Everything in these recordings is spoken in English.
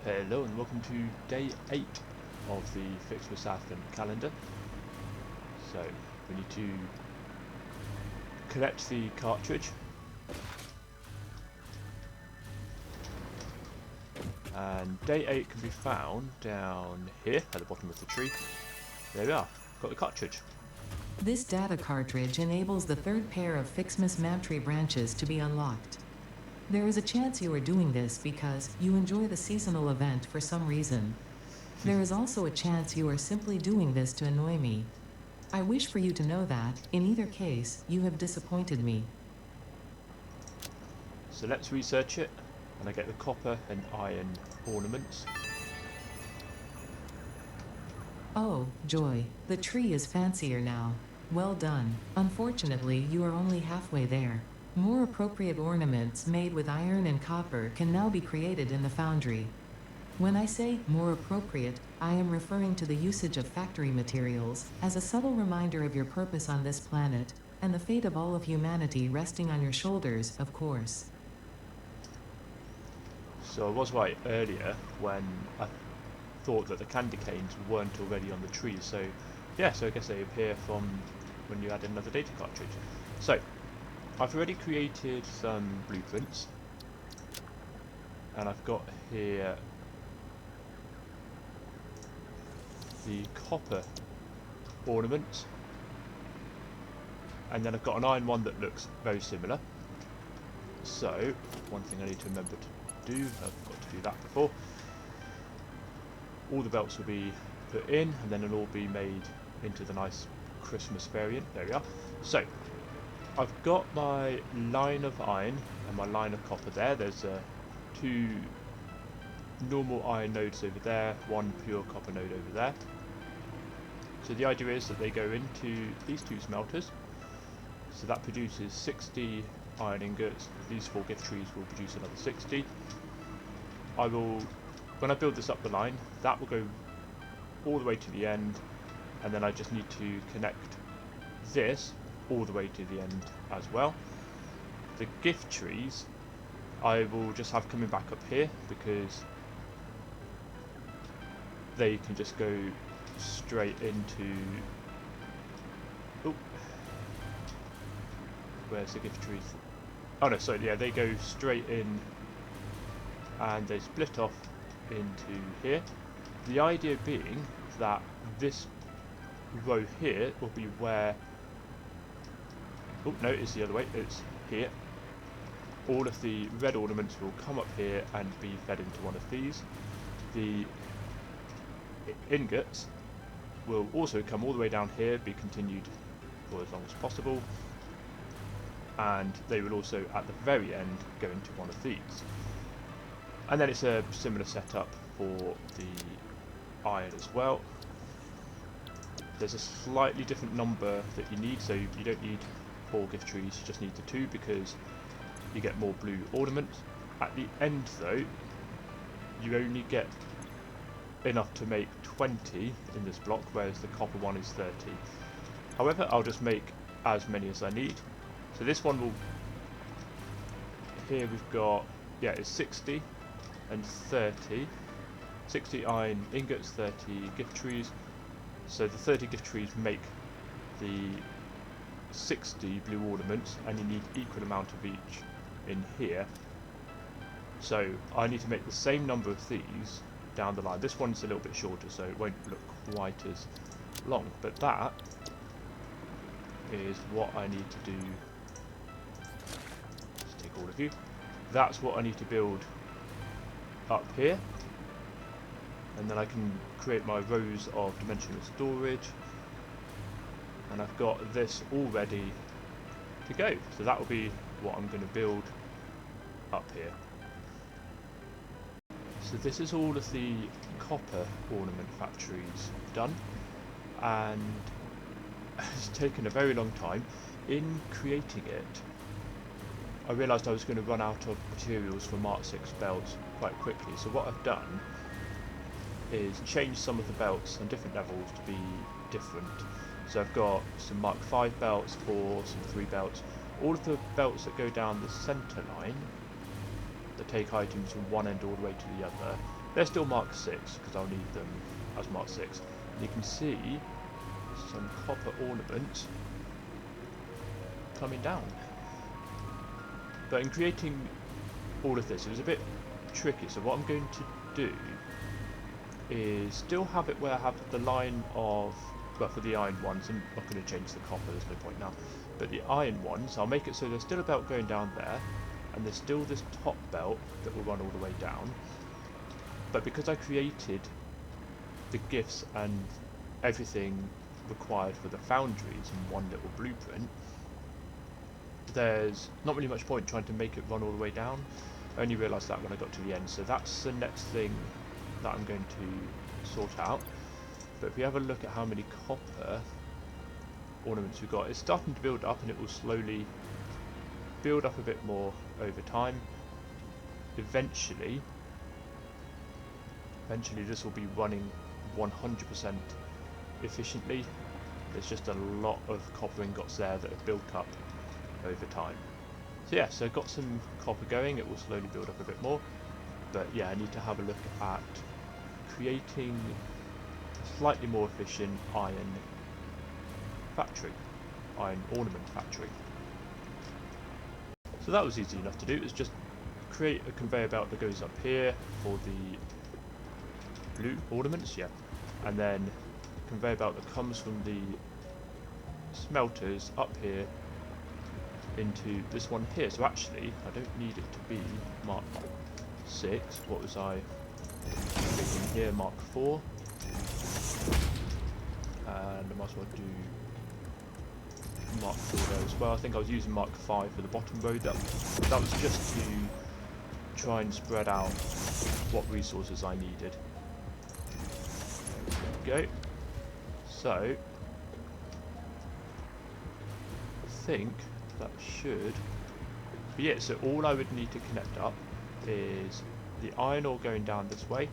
Hello and welcome to day 8 of the FICSMAS Advent calendar. So we need to collect the cartridge and day 8 can be found down here at the bottom of the tree. There we are, got the cartridge. This data cartridge enables the third pair of FICSMAS map tree branches to be unlocked. There is a chance you are doing this because you enjoy the seasonal event for some reason. There is also a chance you are simply doing this to annoy me. I wish for you to know that, in either case, you have disappointed me. So let's research it, and I get the copper and iron ornaments. Oh, joy, the tree is fancier now. Well done. Unfortunately, you are only halfway there. More appropriate ornaments made with iron and copper can now be created in the foundry. When I say more appropriate, I am referring to the usage of factory materials as a subtle reminder of your purpose on this planet, and the fate of all of humanity resting on your shoulders, of course. So I was right earlier when I thought that the candy canes weren't already on the tree, so yeah, so I guess they appear from when you add another data cartridge. So I've already created some blueprints, and I've got here the copper ornaments, and then I've got an iron one that looks very similar. So one thing I need to remember to do, I've got to do that before, all the belts will be put in and then it'll all be made into the nice Christmas variant. There we are. So I've got my line of iron and my line of copper there. There's two normal iron nodes over there, one pure copper node over there. So the idea is that they go into these two smelters. So that produces 60 iron ingots. These 4 gift trees will produce another 60. I will, when I build this up the line, that will go all the way to the end, and then I just need to connect this all the way to the end as well. The gift trees I will just have coming back up here because they can just go straight into, oh, where's the gift trees? Oh no, sorry, yeah, they go straight in and they split off into here. The idea being that this row here will be where, oh no, it's the other way, it's here. All of the red ornaments will come up here and be fed into one of these. The ingots will also come all the way down here, be continued for as long as possible, and they will also at the very end go into one of these. And then it's a similar setup for the iron as well. There's a slightly different number that you need, so you don't need 4 gift trees, you just need the 2 because you get more blue ornaments. At the end though, you only get enough to make 20 in this block, whereas the copper one is 30. However, I'll just make as many as I need. So this one will, here we've got, yeah, it's 60 and 30. 60 iron ingots, 30 gift trees. So the 30 gift trees make the 60 blue ornaments, and you need equal amount of each in here. So I need to make the same number of these down the line. This one's a little bit shorter, so it won't look quite as long, but that is what I need to do. Let's take all of you. That's what I need to build up here, and then I can create my rows of dimensional storage, and I've got this all ready to go. So that will be what I'm going to build up here. So this is all of the copper ornament factories done, and it's taken a very long time. In creating it, I realised I was going to run out of materials for Mark 6 belts quite quickly, so what I've done is change some of the belts on different levels to be different. So I've got some Mark 5 belts, 4, some 3 belts. All of the belts that go down the centre line, that take items from one end all the way to the other, They're still Mark 6 because I'll need them as Mark 6. And you can see some copper ornaments coming down. But in creating all of this, it was a bit tricky. So what I'm going to do is still have it where I have the line of, well, for the iron ones, I'm not going to change the copper, there's no point now, but the iron ones, I'll make it so there's still a belt going down there, and there's still this top belt that will run all the way down. But because I created the gifts and everything required for the foundries in one little blueprint, there's not really much point trying to make it run all the way down. I only realised that when I got to the end, so that's the next thing that I'm going to sort out. But if we have a look at how many copper ornaments we've got, it's starting to build up, and it will slowly build up a bit more over time. Eventually this will be running 100% efficiently. There's just a lot of copper ingots there that have built up over time. So yeah, so I've got some copper going, it will slowly build up a bit more. But yeah, I need to have a look at creating a slightly more efficient iron factory, iron ornament factory. So that was easy enough to do. It's just create a conveyor belt that goes up here for the blue ornaments, yeah, and then conveyor belt that comes from the smelters up here into this one here. So actually, I don't need it to be Mark 6. What was I thinking here? Mark 4. And I might as well do Mark 4 there as well. I think I was using Mark 5 for the bottom row. That was just to try and spread out what resources I needed. There we go. So I think that should be it. So all I would need to connect up is the iron ore going down this way,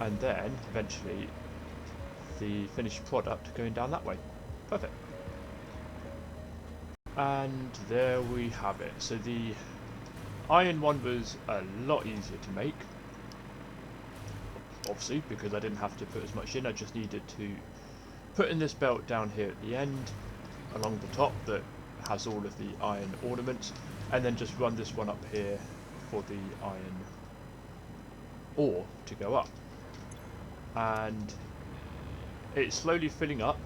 and then eventually the finished product going down that way. Perfect. And there we have it. So the iron one was a lot easier to make, obviously, because I didn't have to put as much in. I just needed to put in this belt down here at the end along the top that has all of the iron ornaments, and then just run this one up here for the iron ore to go up. And it's slowly filling up,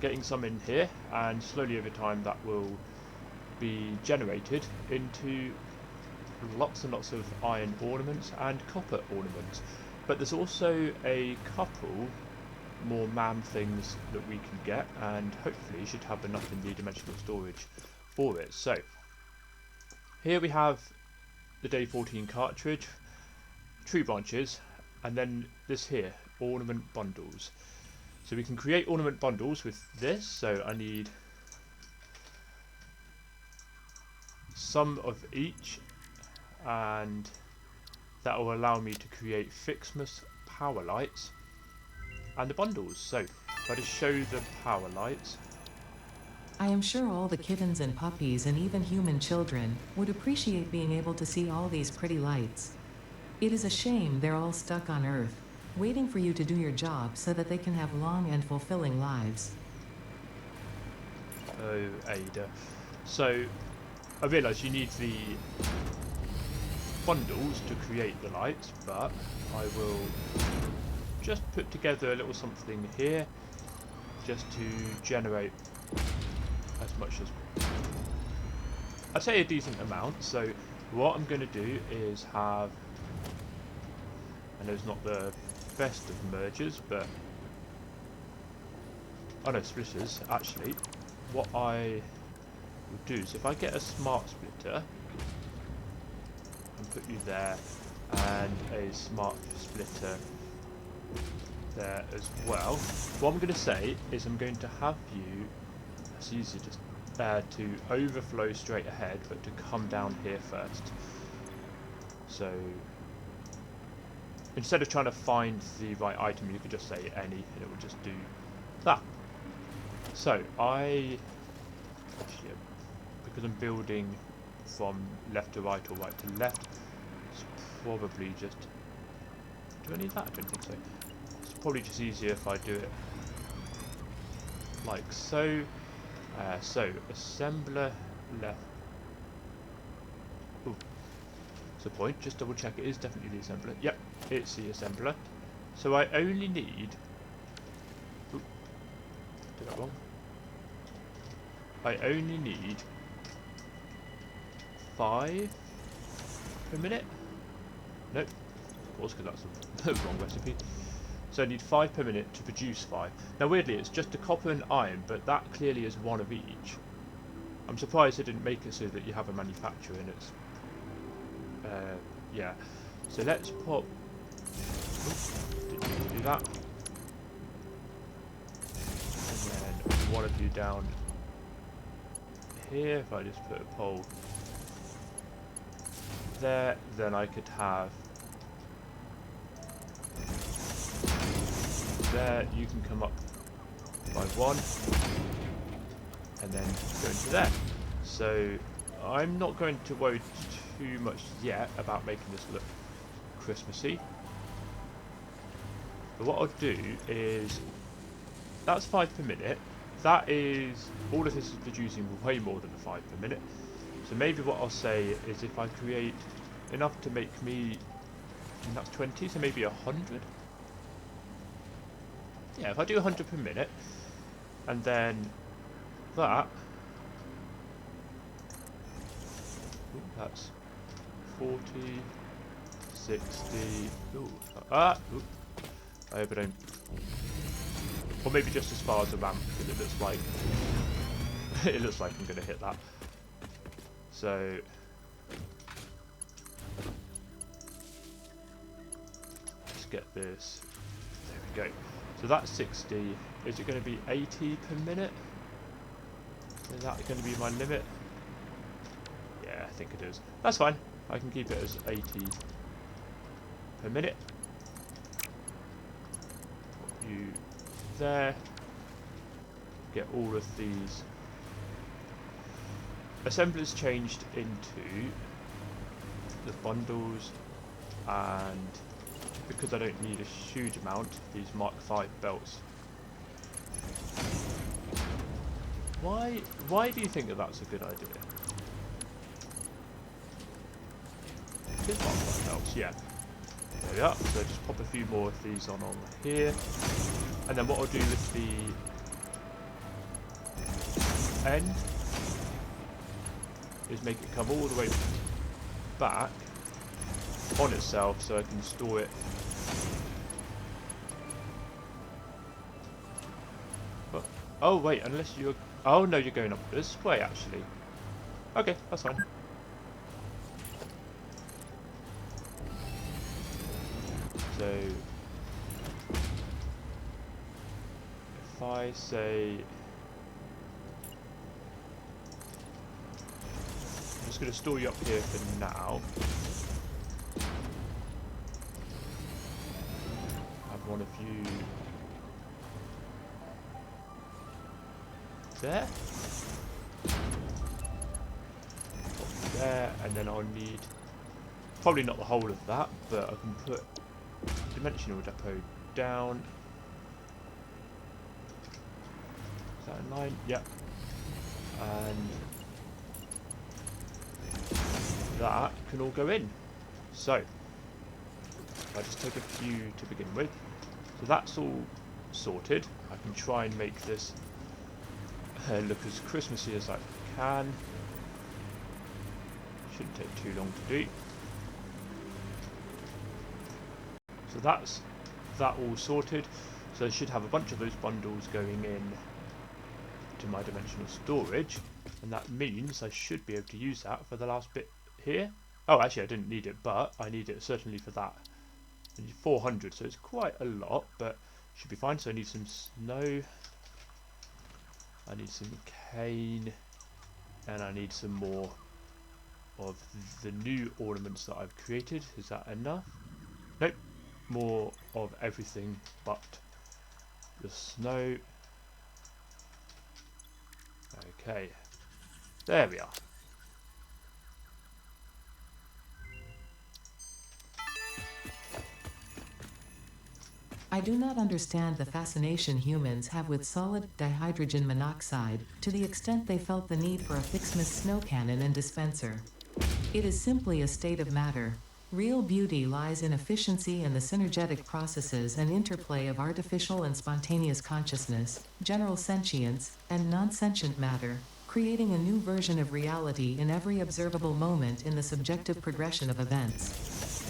getting some in here, and slowly over time that will be generated into lots and lots of iron ornaments and copper ornaments. But there's also a couple more man things that we can get, and hopefully should have enough in the dimensional storage for it. So here we have the day 14 cartridge, tree branches, and then this here, ornament bundles. So we can create ornament bundles with this. So I need some of each, and that will allow me to create FICSMAS power lights and the bundles. So if I just show the power lights, I am sure all the kittens and puppies and even human children would appreciate being able to see all these pretty lights. It is a shame they're all stuck on Earth, waiting for you to do your job so that they can have long and fulfilling lives. oh Ada. So I realise you need the bundles to create the lights, but I will just put together a little something here just to generate as much as, I'd say, a decent amount. So what I'm going to do is have, I know it's not the best of mergers, but oh no, splitters actually. What I will do is if I get a smart splitter and put you there, and a smart splitter there as well, what I'm going to say is I'm going to have you, it's easy just to overflow straight ahead, but to come down here first. So instead of trying to find the right item, you could just say any, and it will just do that. So actually, because I'm building from left to right or right to left, it's probably just... Do I need that? I don't think so. It's probably just easier if I do it like so. So, assembler left. Ooh. That's the point. Just double check it is definitely the assembler. Yep, it's the assembler. So I only need... Ooh, did that wrong. I only need 5 per minute. Nope, of course, because that's the wrong recipe. So I need 5 per minute to produce 5. Now weirdly, it's just a copper and iron, but that clearly is one of each. I'm surprised they didn't make it so that you have a manufacturer and it's... yeah. So let's pop... Didn't need to do that. And then one of you down here. If I just put a pole there, then I could have... There, you can come up by 1 and then go into there. So I'm not going to worry too much yet about making this look Christmassy. But what I'll do is, that's 5 per minute. That is, all of this is producing way more than 5 per minute. So maybe what I'll say is if I create enough to make me, and that's 20, so maybe 100. Yeah, if I do 100 per minute, and then that, ooh, that's 40, 60, ooh, ooh, I hope I don't, or maybe just as far as the ramp, because it looks like, it looks like I'm going to hit that. So, let's get this, there we go. So that's 60. Is it going to be 80 per minute? Is that going to be my limit? Yeah, I think it is. That's fine. I can keep it as 80 per minute. Put you there. Get all of these assemblers changed into the bundles, and because I don't need a huge amount, these Mark V belts. Why do you think that that's a good idea? It is Mark V belts, yeah. There we are. So just pop a few more of these on here. And then what I'll do with the end is make it come all the way back on itself so I can store it. Oh wait, unless you're... Oh no, you're going up this way actually. Okay, that's fine. So... If I say... I'm just going to store you up here for now. Have one of you... there, there, and then I'll need probably not the whole of that, but I can put dimensional depot down. Is that in line? Yep. And that can all go in. So I just take a few to begin with. So that's all sorted. I can try and make this look as Christmassy as I can. Shouldn't take too long to do. So that's that all sorted. So I should have a bunch of those bundles going in to my dimensional storage, and that means I should be able to use that for the last bit here. Oh, actually I didn't need it, but I need it certainly for that. I need 400, so it's quite a lot, but should be fine. So I need some snow. I need some cane, and I need some more of the new ornaments that I've created. Is that enough? Nope. More of everything but the snow. Okay. There we are. I do not understand the fascination humans have with solid dihydrogen monoxide, to the extent they felt the need for a FICSMAS snow cannon and dispenser. It is simply a state of matter. Real beauty lies in efficiency and the synergetic processes and interplay of artificial and spontaneous consciousness, general sentience, and non-sentient matter, creating a new version of reality in every observable moment in the subjective progression of events.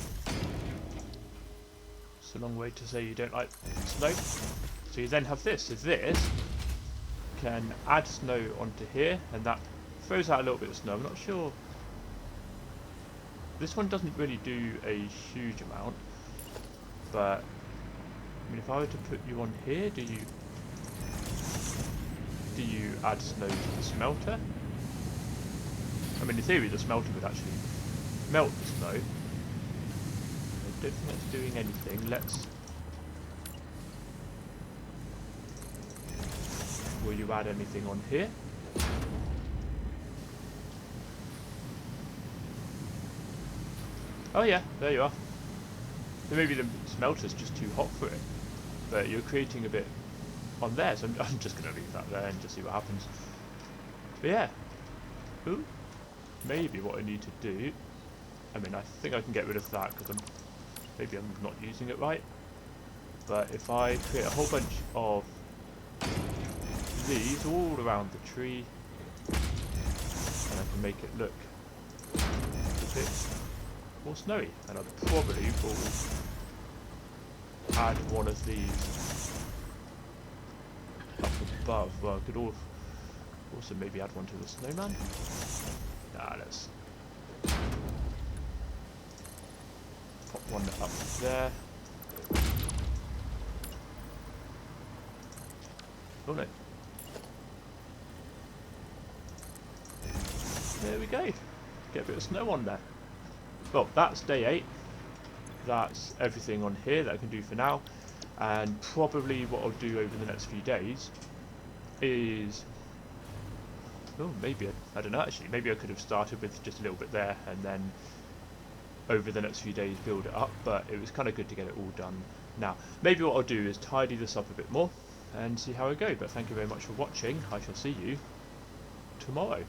It's a long way to say you don't like snow. So you then have this. So this can add snow onto here, and that throws out a little bit of snow. I'm not sure. This one doesn't really do a huge amount, but I mean, if I were to put you on here, do you add snow to the smelter? I mean, in theory, the smelter would actually melt the snow. I don't think that's doing anything. Let's. Will you add anything on here? Oh yeah, there you are. So maybe the smelter's just too hot for it, but you're creating a bit on there, so I'm just going to leave that there and just see what happens. But yeah, ooh, maybe what I need to do, I mean, I think I can get rid of that because maybe I'm not using it right, but if I create a whole bunch of these all around the tree, and I can make it look a bit more snowy, and I probably will add one of these up above. Well, I could also maybe add one to the snowman. Nah, let's pop one up there. Oh no. There we go. Get a bit of snow on there. Well, that's day 8. That's everything on here that I can do for now. And probably what I'll do over the next few days is... Oh, maybe, I don't know actually. Maybe I could have started with just a little bit there and then over the next few days build it up. But it was kind of good to get it all done now. Maybe what I'll do is tidy this up a bit more and see how I go. But thank you very much for watching. I shall see you tomorrow.